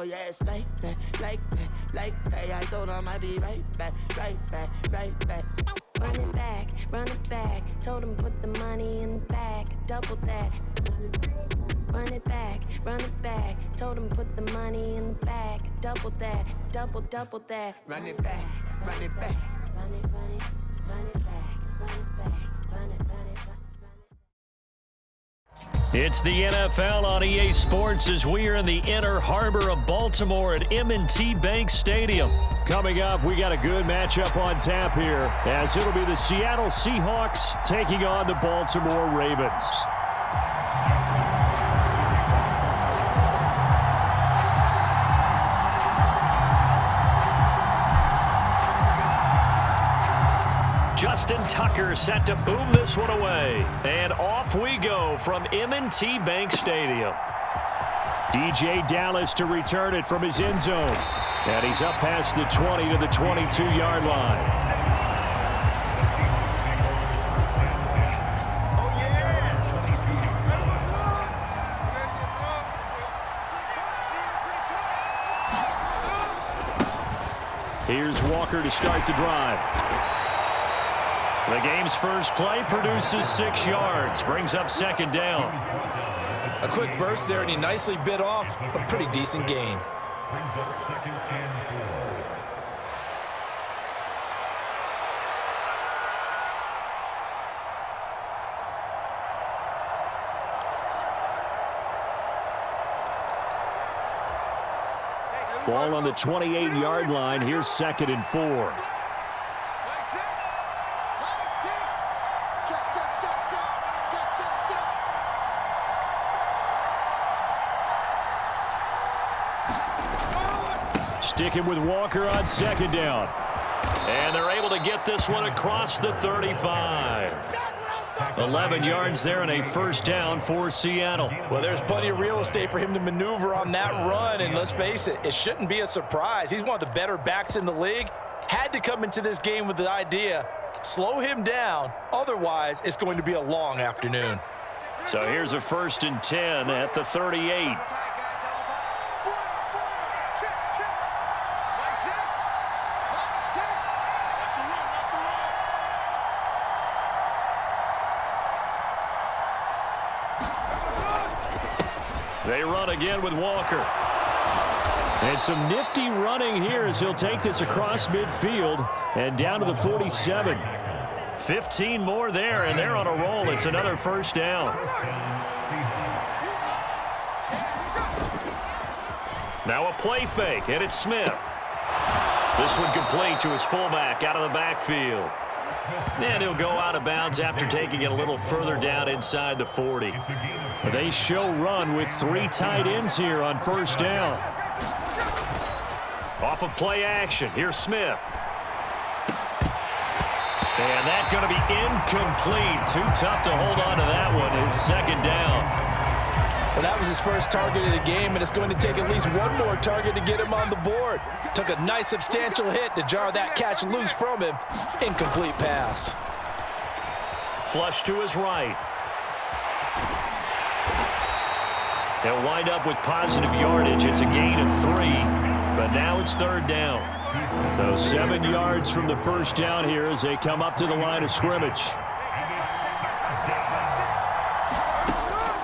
Oh yeah, it's like that, like that, like that. I told him I'd be right back, right back, right back. Run it back, told him put the money in the bag, double that. Run it back, told him put the money in the bag, double that, double that. Run it back, run it back. Run it back, run it back, run it. It's the NFL on EA Sports as we are in the inner harbor of Baltimore at M&T Bank Stadium. Coming up, we got a good matchup on tap here, as it'll be the Seattle Seahawks taking on the Baltimore Ravens. Justin Tucker set to boom this one away. And off we go from M&T Bank Stadium. DJ Dallas to return it from his end zone. And he's up past the 20 to the 22-yard line. Here's Walker to start the drive. The game's first play produces 6 yards, brings up second down. A quick burst there, and he nicely bit off a pretty decent gain. Ball on the 28-yard line. Here's 2nd and 4. Sticking with Walker on 2nd down. And they're able to get this one across the 35. 11 yards there and a first down for Seattle. Well, there's plenty of real estate for him to maneuver on that run, and let's face it, it shouldn't be a surprise. He's one of the better backs in the league. Had to come into this game with the idea, slow him down, otherwise it's going to be a long afternoon. So here's a 1st and 10 at the 38. They run again with Walker. And some nifty running here as he'll take this across midfield and down to the 47. 15 more there, and they're on a roll. It's another first down. Now a play fake, and it's Smith. This one complete to his fullback out of the backfield. And he'll go out of bounds after taking it a little further down inside the 40. They show run with 3 tight ends here on first down. Off of play action, here's Smith. And that's going to be incomplete. Too tough to hold on to that one. It's 2nd down. Well, that was his first target of the game, and it's going to take at least one more target to get him on the board. Took a nice substantial hit to jar that catch loose from him. Incomplete pass. Flush to his right. They'll wind up with positive yardage. It's a gain of 3, but now it's 3rd down. So 7 yards from the first down here as they come up to the line of scrimmage.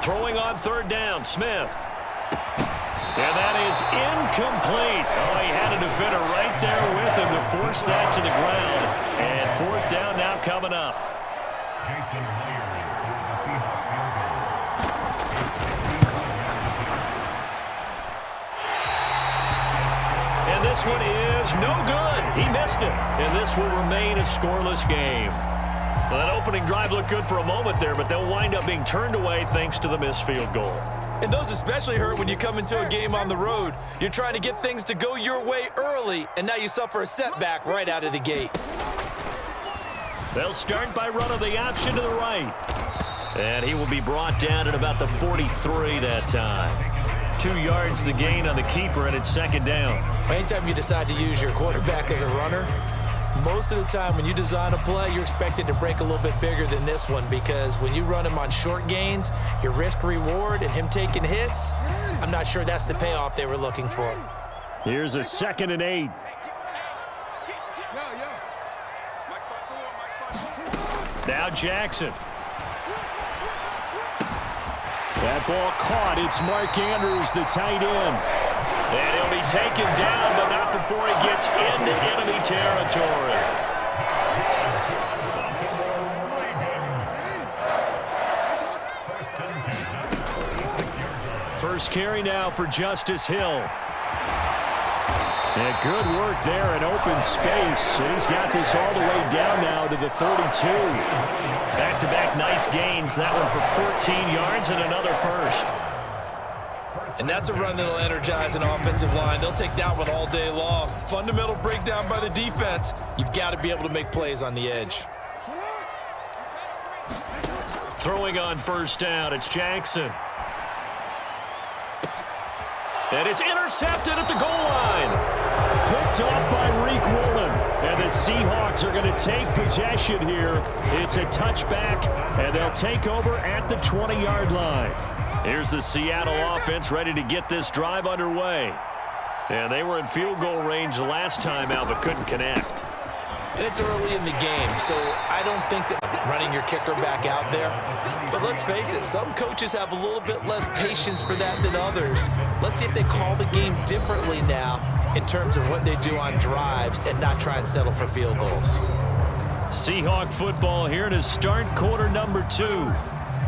Throwing on 3rd down, Smith. And that is incomplete. Oh, he had a defender right there with him to force that to the ground. And 4th down now coming up. And this one is no good. He missed it. And this will remain a scoreless game. Well, that opening drive looked good for a moment there, but they'll wind up being turned away thanks to the missed field goal. And those especially hurt when you come into a game on the road. You're trying to get things to go your way early, and now you suffer a setback right out of the gate. They'll start by running the option to the right. And he will be brought down at about the 43 that time. 2 yards the gain on the keeper, and it's 2nd down. Anytime you decide to use your quarterback as a runner, Most of the time when you design a play, you're expected to break a little bit bigger than this one, because when you run him on short gains, your risk-reward and him taking hits, I'm not sure that's the payoff they were looking for. Here's a 2nd and 8. Now Jackson. That ball caught. It's Mark Andrews, the tight end. And he'll be taken down, but not before he gets into enemy territory. First carry now for Justice Hill. And good work there in open space. And he's got this all the way down now to the 32. Back-to-back nice gains. That one for 14 yards and another first. And that's a run that'll energize an offensive line. They'll take that one all day long. Fundamental breakdown by the defense. You've got to be able to make plays on the edge. Throwing on first down, it's Jackson. And it's intercepted at the goal line. Picked off by Reek Woolen. And the Seahawks are going to take possession here. It's a touchback, and they'll take over at the 20-yard line. Here's the Seattle offense ready to get this drive underway. And they were in field goal range last time out, but couldn't connect. And it's early in the game, so I don't think that running your kicker back out there. But let's face it, some coaches have a little bit less patience for that than others. Let's see if they call the game differently now in terms of what they do on drives and not try and settle for field goals. Seahawk football here to start quarter number 2.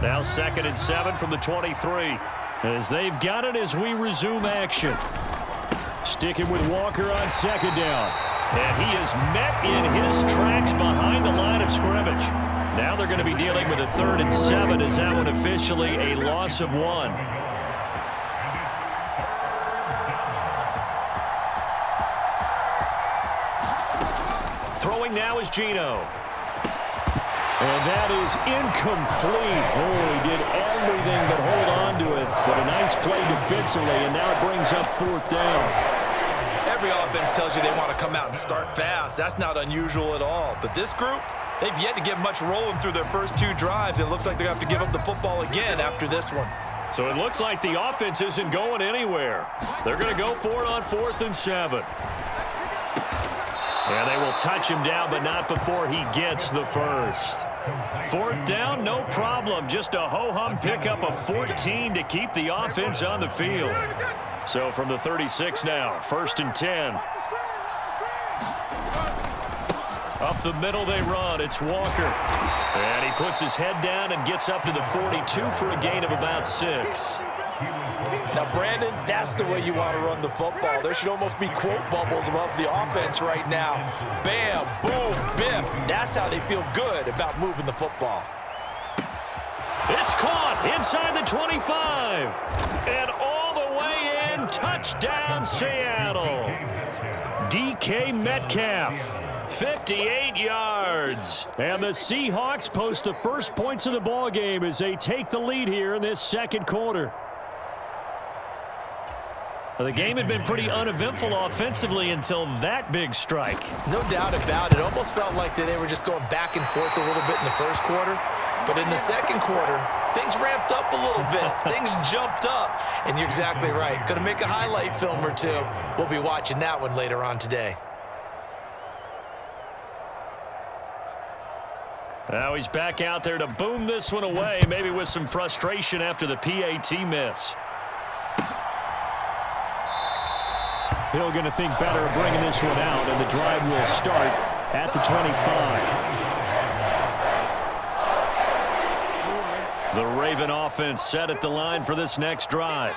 Now 2nd and 7 from the 23. As they've got it as we resume action. Sticking with Walker on 2nd down. And he is met in his tracks behind the line of scrimmage. Now they're going to be dealing with a 3rd and 7. Is that one officially a loss of 1? Throwing now is Geno. And that is incomplete. Oh, he did everything but hold on to it. But a nice play defensively, and now it brings up 4th down. Every offense tells you they want to come out and start fast. That's not unusual at all. But this group, they've yet to get much rolling through their first 2 drives. It looks like they're going to have to give up the football again after this one. So it looks like the offense isn't going anywhere. They're going to go for it on 4th and 7. And they will touch him down, but not before he gets the first. 4th down, no problem. Just a ho-hum pickup of 14 to keep the offense on the field. So from the 36 now, 1st and 10. Up the middle they run. It's Walker. And he puts his head down and gets up to the 42 for a gain of about 6. Now, Brandon, that's the way you want to run the football. There should almost be quote bubbles above the offense right now. Bam, boom, biff. That's how they feel good about moving the football. It's caught inside the 25. And all the way in, touchdown Seattle. DK Metcalf. 58 yards. And the Seahawks post the first points of the ball game as they take the lead here in this 2nd quarter. The game had been pretty uneventful offensively until that big strike. No doubt about it. It almost felt like that they were just going back and forth a little bit in the first quarter. But in the 2nd quarter, things ramped up a little bit. Things jumped up. And you're exactly right. Going to make a highlight film or 2. We'll be watching that one later on today. Now he's back out there to boom this one away, maybe with some frustration after the PAT miss. Hill going to think better of bringing this one out, and the drive will start at the 25. The Raven offense set at the line for this next drive.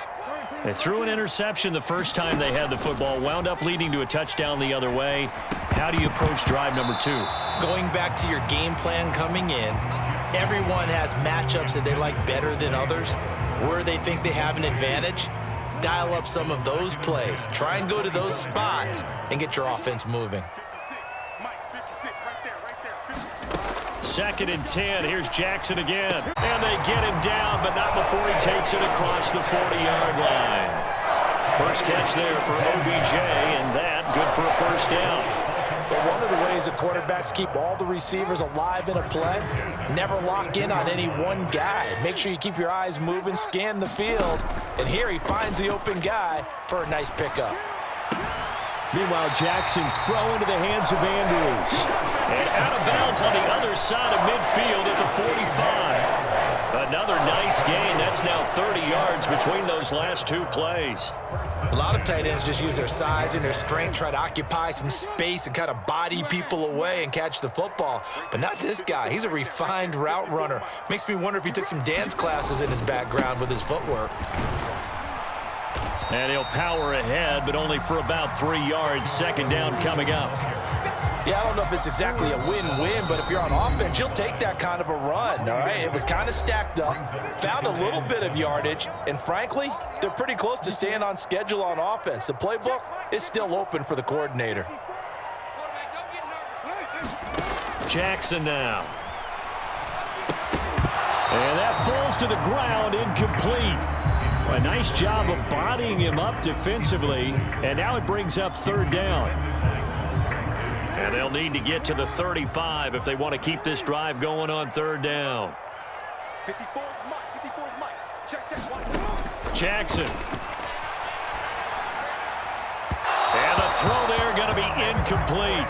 They threw an interception the first time they had the football, wound up leading to a touchdown the other way. How do you approach drive number 2? Going back to your game plan coming in, everyone has matchups that they like better than others, where they think they have an advantage. Dial up some of those plays. Try and go to those spots and get your offense moving. 2nd and 10. Here's Jackson again. And they get him down, but not before he takes it across the 40-yard line. First catch there for OBJ, and that good for a 1st down. But one of the ways that quarterbacks keep all the receivers alive in a play, never lock in on any one guy. Make sure you keep your eyes moving, scan the field, and here he finds the open guy for a nice pickup. Meanwhile, Jackson's throw into the hands of Andrews. And out of bounds on the other side of midfield at the 45. Another nice gain. That's now 30 yards between those last two plays. A lot of tight ends just use their size and their strength, try to occupy some space and kind of body people away and catch the football. But not this guy. He's a refined route runner. Makes me wonder if he took some dance classes in his background with his footwork. And he'll power ahead, but only for about 3 yards. Second down coming up. Yeah, I don't know if it's exactly a win-win, but if you're on offense, you'll take that kind of a run, all right? It was kind of stacked up, found a little bit of yardage, and frankly, they're pretty close to staying on schedule on offense. The playbook is still open for the coordinator. Jackson now. And that falls to the ground, incomplete. A nice job of bodying him up defensively, and now it brings up third down. And they'll need to get to the 35 if they want to keep this drive going on third down. Jackson. And the throw there going to be incomplete.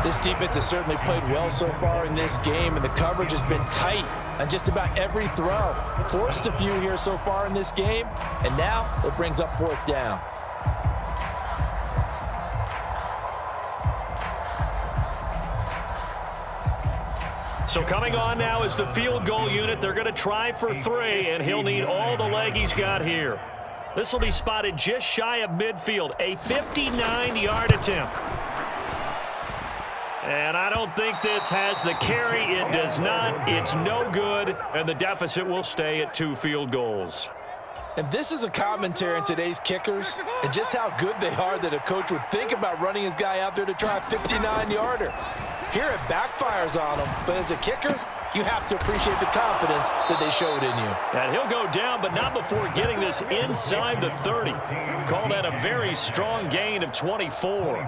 This defense has certainly played well so far in this game, and the coverage has been tight on just about every throw. Forced a few here so far in this game, and now it brings up fourth down. So coming on now is the field goal unit. They're going to try for 3, and he'll need all the leg he's got here. This will be spotted just shy of midfield, a 59-yard attempt. And I don't think this has the carry. It does not. It's no good, and the deficit will stay at 2 field goals. And this is a commentary on today's kickers and just how good they are that a coach would think about running his guy out there to try a 59-yarder. Here it backfires on him, but as a kicker, you have to appreciate the confidence that they showed in you. And he'll go down, but not before getting this inside the 30. Call that a very strong gain of 24.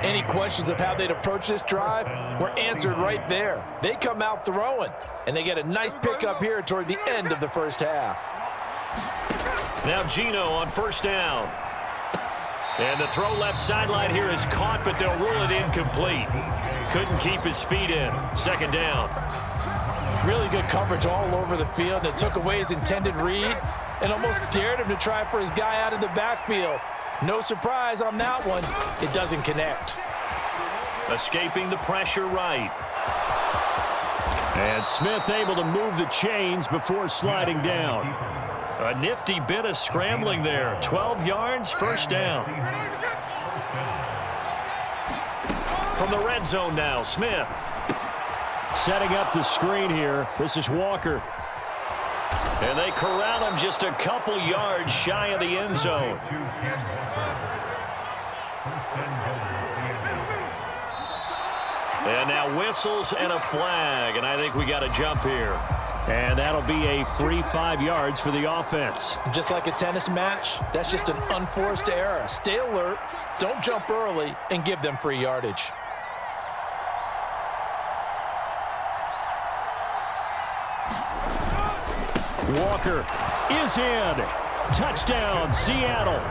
Any questions of how they'd approach this drive were answered right there. They come out throwing, and they get a nice pickup here toward the end of the first half. Now Gino on first down. And the throw left sideline here is caught, but they'll rule it incomplete. Couldn't keep his feet in. Second down. Really good coverage all over the field, and it took away his intended read and almost dared him to try for his guy out of the backfield. No surprise on that one. It doesn't connect. Escaping the pressure right. And Smith able to move the chains before sliding down. A nifty bit of scrambling there. 12 yards, first down. From the red zone now, Smith. Setting up the screen here. This is Walker. And they corral him just a couple yards shy of the end zone. And now whistles and a flag, and I think we got a jump here. And that'll be a free 5 yards for the offense. Just like a tennis match, that's just an unforced error. Stay alert, don't jump early, and give them free yardage. Walker is in. Touchdown, Seattle.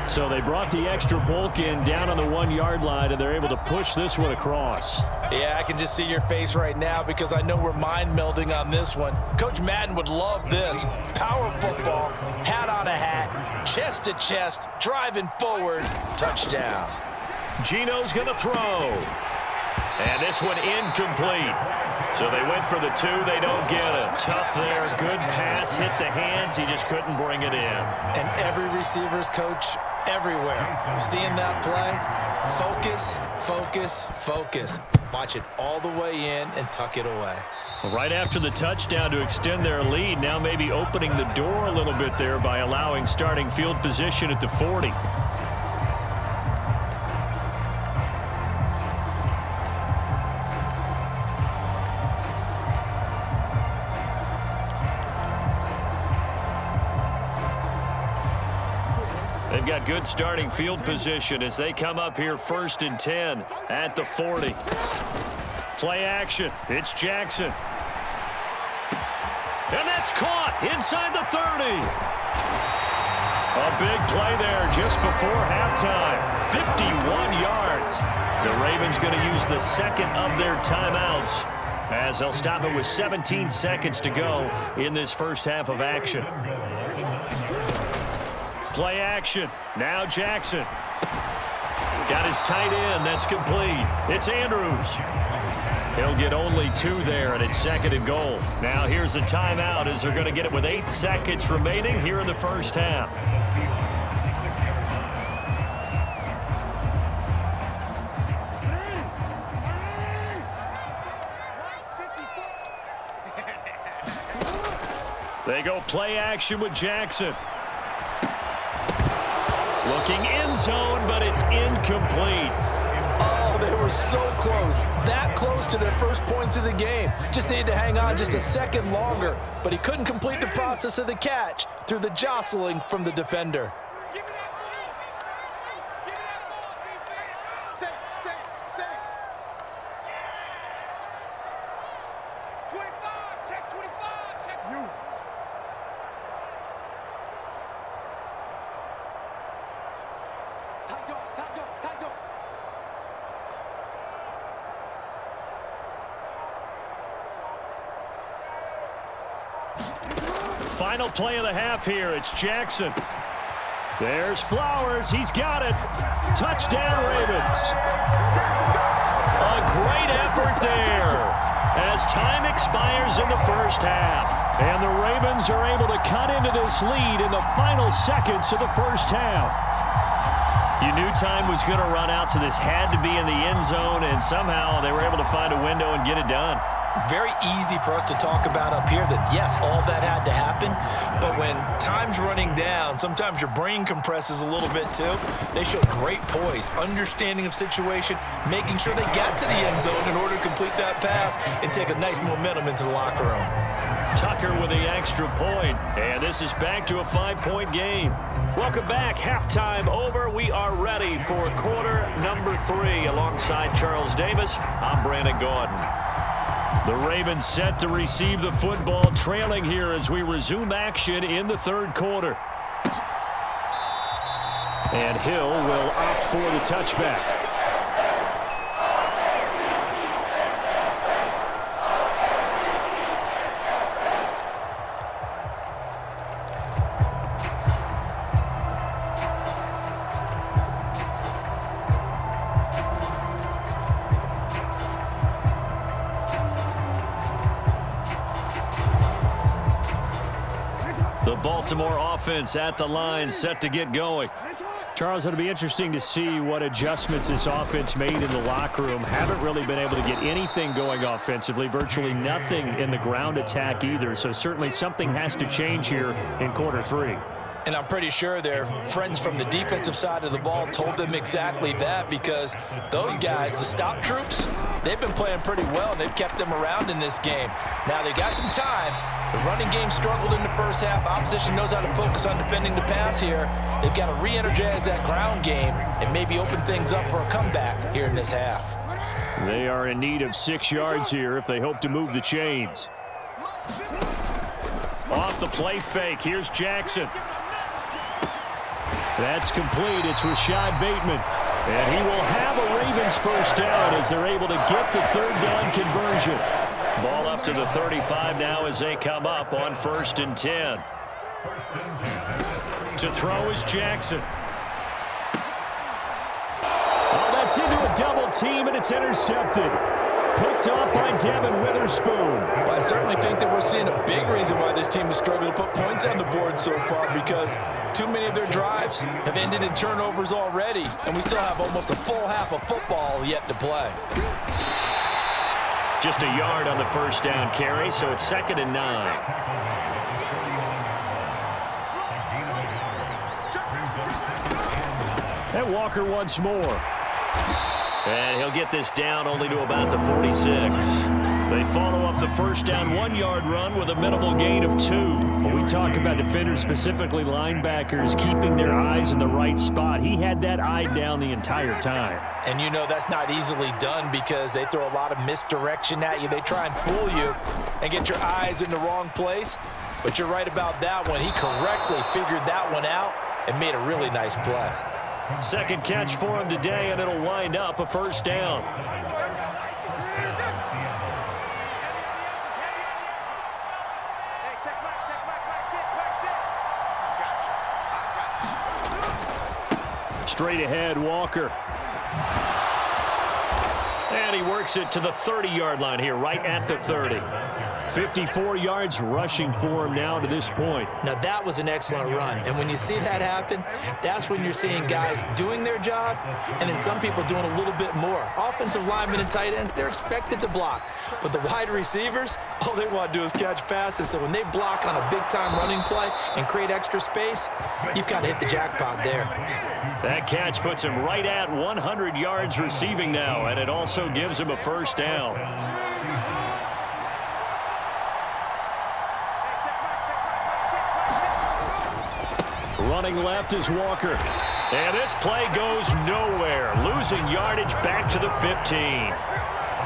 So they brought the extra bulk in down on the 1 yard line, and they're able to push this one across. Yeah, I can just see your face right now because I know we're mind melding on this one. Coach Madden would love this. Power football, hat on a hat, chest to chest, driving forward, touchdown. Gino's going to throw. And this one incomplete. So they went for the 2. They don't get it. Tough there. Good pass. Hit the hands. He just couldn't bring it in. And every receiver's coach everywhere. Seeing that play, focus, focus, focus. Watch it all the way in and tuck it away. Right after the touchdown to extend their lead, now maybe opening the door a little bit there by allowing starting field position at the 40. They've got good starting field position as they come up here 1st and 10 at the 40. Play action. It's Jackson. And that's caught inside the 30. A big play there just before halftime. 51 yards. The Ravens going to use the second of their timeouts as they'll stop it with 17 seconds to go in this first half of action. Play action. Now Jackson. Got his tight end. That's complete. It's Andrews. He'll get only 2 there, and it's 2nd and goal. Now here's a timeout as they're going to get it with 8 seconds remaining here in the first half. They go play action with Jackson. Looking end zone, but it's incomplete. Oh, they were so close. That close to their first points of the game. Just needed to hang on just a second longer, but he couldn't complete the process of the catch through the jostling from the defender. Final play of the half here. It's Jackson. There's Flowers. He's got it. Touchdown, Ravens. A great effort there as time expires in the first half. And the Ravens are able to cut into this lead in the final seconds of the first half. You knew time was going to run out, so this had to be in the end zone, and somehow they were able to find a window and get it done. Very easy for us to talk about up here that, yes, all that had to happen, but when time's running down, sometimes your brain compresses a little bit too. They showed great poise, understanding of situation, making sure they got to the end zone in order to complete that pass and take a nice momentum into the locker room. Tucker with the extra point, and this is back to a 5-point game. Welcome back. Halftime over. We are ready for quarter number 3. Alongside Charles Davis, I'm Brandon Gordon. The Ravens set to receive the football, trailing here as we resume action in the third quarter. And Hill will opt for the touchback. The Baltimore offense at the line, set to get going. Charles, it'll be interesting to see what adjustments this offense made in the locker room. Haven't really been able to get anything going offensively, virtually nothing in the ground attack either. So certainly something has to change here in quarter 3. And I'm pretty sure their friends from the defensive side of the ball told them exactly that, because those guys, the stop troops, they've been playing pretty well, and they've kept them around in this game. Now they got some time. The running game struggled in the first half. Opposition knows how to focus on defending the pass here. They've got to re-energize that ground game and maybe open things up for a comeback here in this half. They are in need of 6 yards here if they hope to move the chains. Off the play fake, here's Jackson. That's complete. It's Rashad Bateman. And he will have a Ravens first down as they're able to get the third down conversion. Ball up to the 35 now as they come up on 1st and 10. To throw is Jackson. Oh, that's into a double team, and it's intercepted. Picked off by Devin Witherspoon. Well, I certainly think that we're seeing a big reason why this team has struggled to put points on the board so far, because too many of their drives have ended in turnovers already, and we still have almost a full half of football yet to play. Just a yard on the first down carry, so it's 2nd and 9. And Walker once more. And he'll get this down only to about the 46. They follow up the first down 1-yard run with a minimal gain of 2. When we talk about defenders, specifically linebackers, keeping their eyes in the right spot, he had that eye down the entire time. And you know that's not easily done because they throw a lot of misdirection at you. They try and fool you and get your eyes in the wrong place. But you're right about that one. He correctly figured that one out and made a really nice play. Second catch for him today, and it'll wind up a first down. Straight ahead, Walker. And he works it to the 30-yard line here, right at the 30. 54 yards rushing for him now to this point. Now, that was an excellent run. And when you see that happen, that's when you're seeing guys doing their job and then some people doing a little bit more. Offensive linemen and tight ends, they're expected to block. But the wide receivers, all they want to do is catch passes. So when they block on a big-time running play and create extra space, you've got to hit the jackpot there. That catch puts him right at 100 yards receiving now, and it also gives him a first down. Running left is Walker. And this play goes nowhere, losing yardage back to the 15.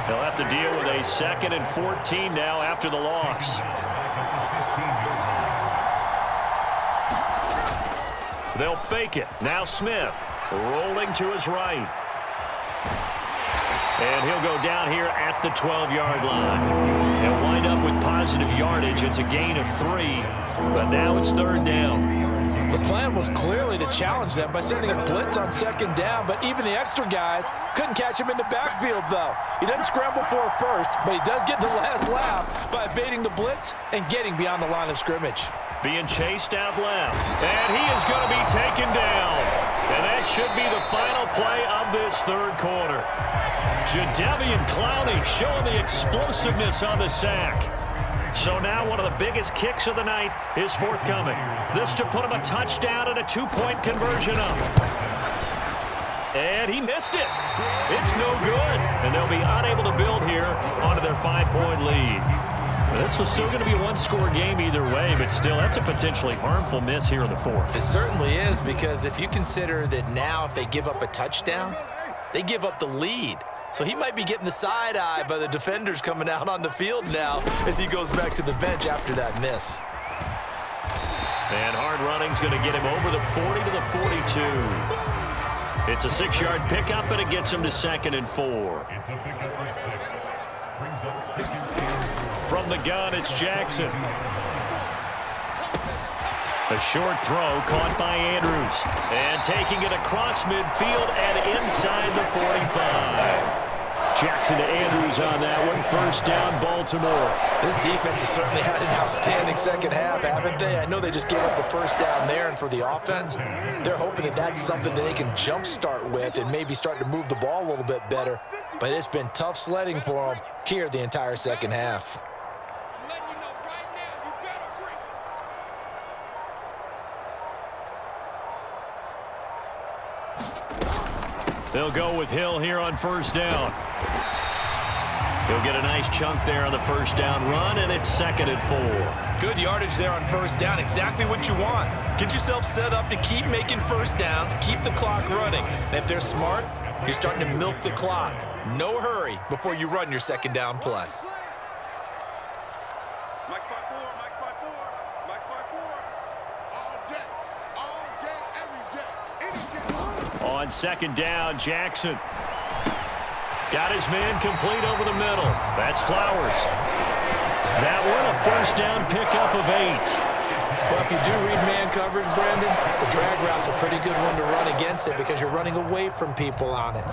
They'll have to deal with a 2nd and 14 now after the loss. They'll fake it. Now Smith rolling to his right. And he'll go down here at the 12-yard line. He'll wind up with positive yardage. It's a gain of 3, but now it's 3rd down. The plan was clearly to challenge them by sending a blitz on 2nd down, but even the extra guys couldn't catch him in the backfield, though. He doesn't scramble for a first, but he does get the last laugh by evading the blitz and getting beyond the line of scrimmage. Being chased out left, and he is going to be taken down. And that should be the final play of this 3rd quarter. Jadeveon Clowney showing the explosiveness on the sack. So now one of the biggest kicks of the night is forthcoming. This to put him a touchdown and a 2-point conversion up. And he missed it. It's no good. And they'll be unable to build here onto their 5-point lead. But this was still going to be a 1-score game either way, but still, that's a potentially harmful miss here in the 4th. It certainly is, because if you consider that now if they give up a touchdown, they give up the lead. So he might be getting the side eye by the defenders coming out on the field now as he goes back to the bench after that miss. And hard running's going to get him over the 40 to the 42. It's a 6-yard pickup, and it gets him to 2nd and 4. From the gun, it's Jackson. A short throw caught by Andrews. And taking it across midfield and inside the 45. Jackson to Andrews on that one. First down, Baltimore. This defense has certainly had an outstanding second half, haven't they? I know they just gave up the first down there, and for the offense, they're hoping that that's something that they can jumpstart with and maybe start to move the ball a little bit better. But it's been tough sledding for them here the entire second half. They'll go with Hill here on first down. He'll get a nice chunk there on the first down run, and it's 2nd and 4. Good yardage there on first down, exactly what you want. Get yourself set up to keep making first downs, keep the clock running. And if they're smart, you're starting to milk the clock. No hurry before you run your 2nd down play. On 2nd down, Jackson got his man complete over the middle. That's Flowers. That one, a first down pickup of 8. Well, if you do read man coverage, Brandon, the drag route's a pretty good one to run against it because you're running away from people on it.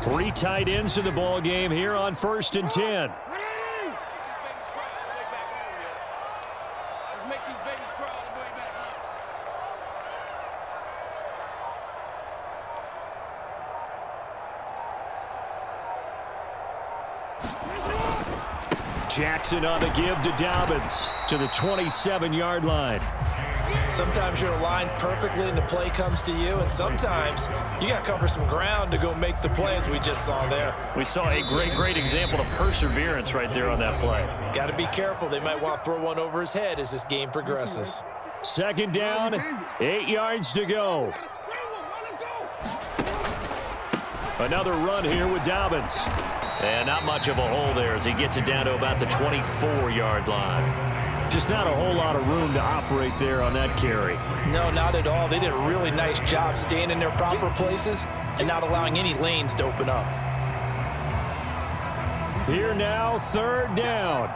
Three tight ends in the ball game here on 1st and 10. Jackson on the give to Dobbins to the 27-yard line. Sometimes you're aligned perfectly and the play comes to you, and sometimes you got to cover some ground to go make the play, as we just saw there. We saw a great example of perseverance right there on that play. Got to be careful. They might want to throw one over his head as this game progresses. Second down, 8 yards to go. Another run here with Dobbins. And not much of a hole there as he gets it down to about the 24-yard line. Just not a whole lot of room to operate there on that carry. No, not at all. They did a really nice job staying in their proper places and not allowing any lanes to open up. Here now, third down.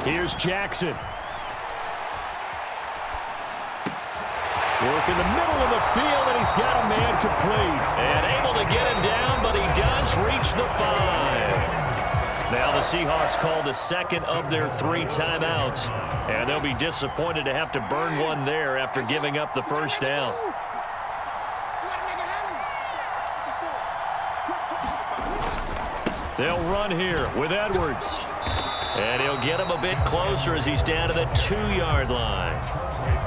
Here's Jackson. Work in the middle of the field, and he's got a man complete. And able to get him down, but he does reach the 5. Now the Seahawks call the second of their 3 timeouts, and they'll be disappointed to have to burn one there after giving up the first down. They'll run here with Edwards. And he'll get him a bit closer as he's down to the 2-yard line.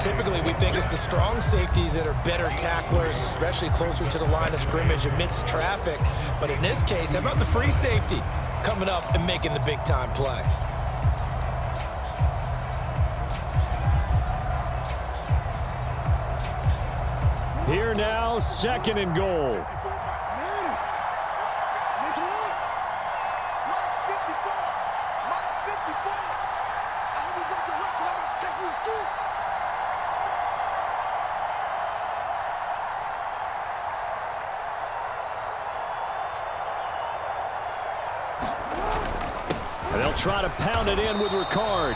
Typically, we think it's the strong safeties that are better tacklers, especially closer to the line of scrimmage amidst traffic. But in this case, how about the free safety coming up and making the big-time play? Here now, second and goal. They'll try to pound it in with Ricard.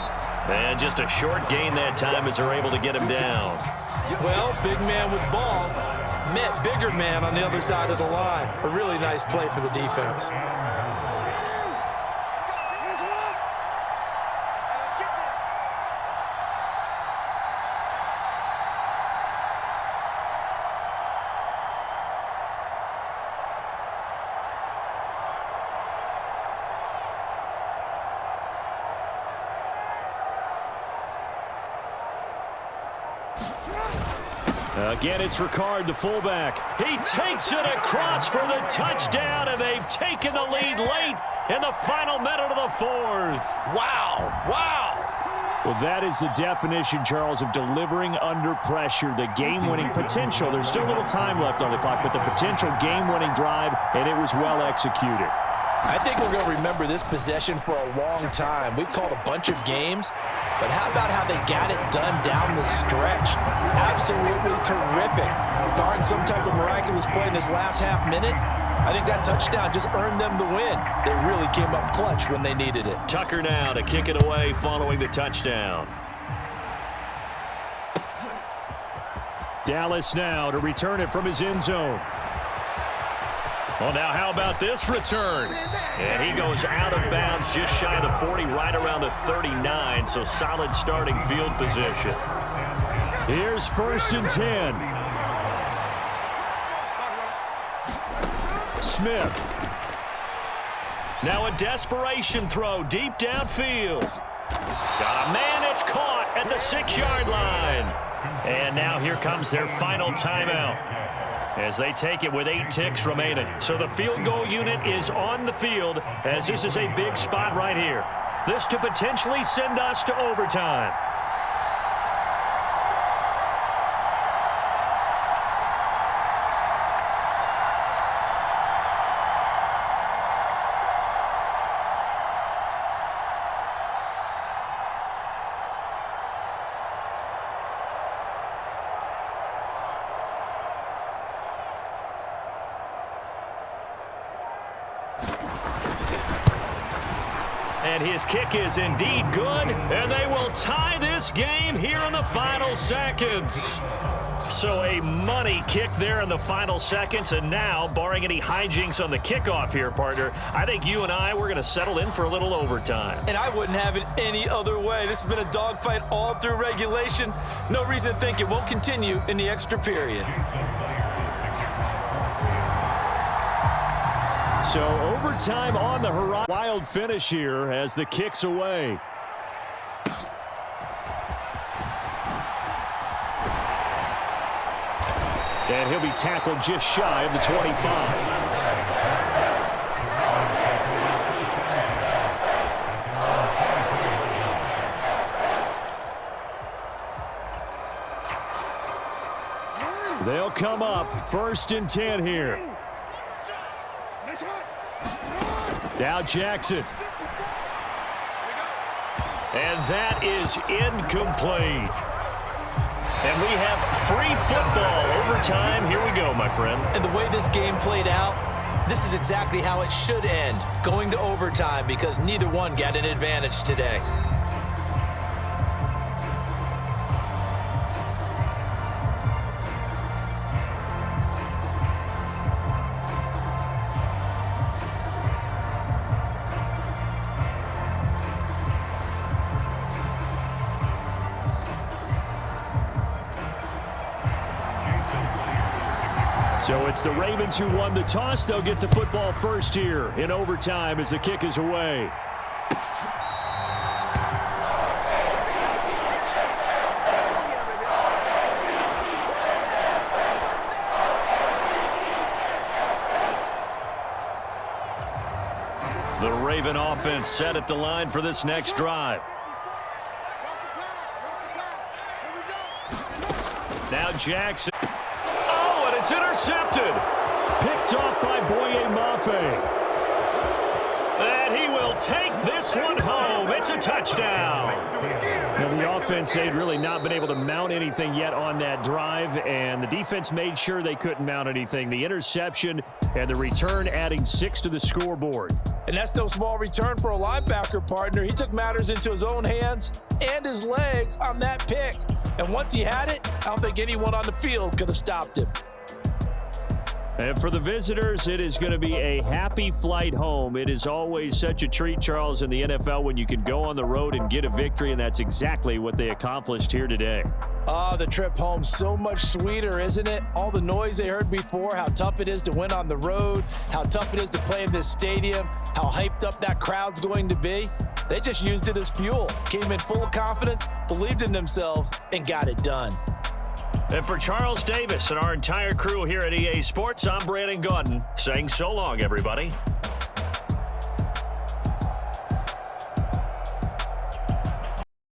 And just a short gain that time as they're able to get him down. Well, big man with ball met bigger man on the other side of the line. A really nice play for the defense. Again, it's Ricard, the fullback. He takes it across for the touchdown, and they've taken the lead late in the final minute of the 4th. Wow, wow. Well, that is the definition, Charles, of delivering under pressure. The game-winning potential. There's still a little time left on the clock, but the potential game-winning drive, and it was well executed. I think we're going to remember this possession for a long time. We've called a bunch of games, but how about how they got it done down the stretch? Absolutely terrific. Barring some type of miraculous play in this last half minute, I think that touchdown just earned them the win. They really came up clutch when they needed it. Tucker now to kick it away following the touchdown. Dallas now to return it from his end zone. Well, now how about this return? And he goes out of bounds just shy of the 40, right around the 39, so solid starting field position. Here's 1st and 10. Smith. Now a desperation throw deep downfield. Got a man, it's caught at the 6-yard line. And now here comes their final timeout as they take it with 8 ticks remaining. So the field goal unit is on the field as this is a big spot right here. This to potentially send us to overtime. And his kick is indeed good, and they will tie this game here in the final seconds. So a money kick there in the final seconds, and now, barring any hijinks on the kickoff here, partner, I think you and I, we're going to settle in for a little overtime. And I wouldn't have it any other way. This has been a dogfight all through regulation. No reason to think it won't continue in the extra period. So overtime on the horizon. Wild finish here as the kick's away. And he'll be tackled just shy of the 25. They'll come up 1st and 10 here. Now Jackson. And that is incomplete. And we have free football overtime. Here we go, my friend. And the way this game played out, this is exactly how it should end, going to overtime, because neither one got an advantage today. So it's the Ravens who won the toss. They'll get the football first here in overtime as the kick is away. The Raven offense set at the line for this next drive. Now Jackson. It's intercepted. Picked off by Boye Mafe. And he will take this one home. It's a touchdown. Now, the offense, they'd really not been able to mount anything yet on that drive, and the defense made sure they couldn't mount anything. The interception and the return adding 6 to the scoreboard. And that's no small return for a linebacker, partner. He took matters into his own hands and his legs on that pick. And once he had it, I don't think anyone on the field could have stopped him. And for the visitors, it is going to be a happy flight home. It is always such a treat, Charles, in the NFL when you can go on the road and get a victory, and that's exactly what they accomplished here today. The trip home, so much sweeter, isn't it? All the noise they heard before, how tough it is to win on the road, how tough it is to play in this stadium, how hyped up that crowd's going to be. They just used it as fuel, came in full of confidence, believed in themselves, and got it done. And for Charles Davis and our entire crew here at EA Sports, I'm Brandon Gaudin saying so long, everybody.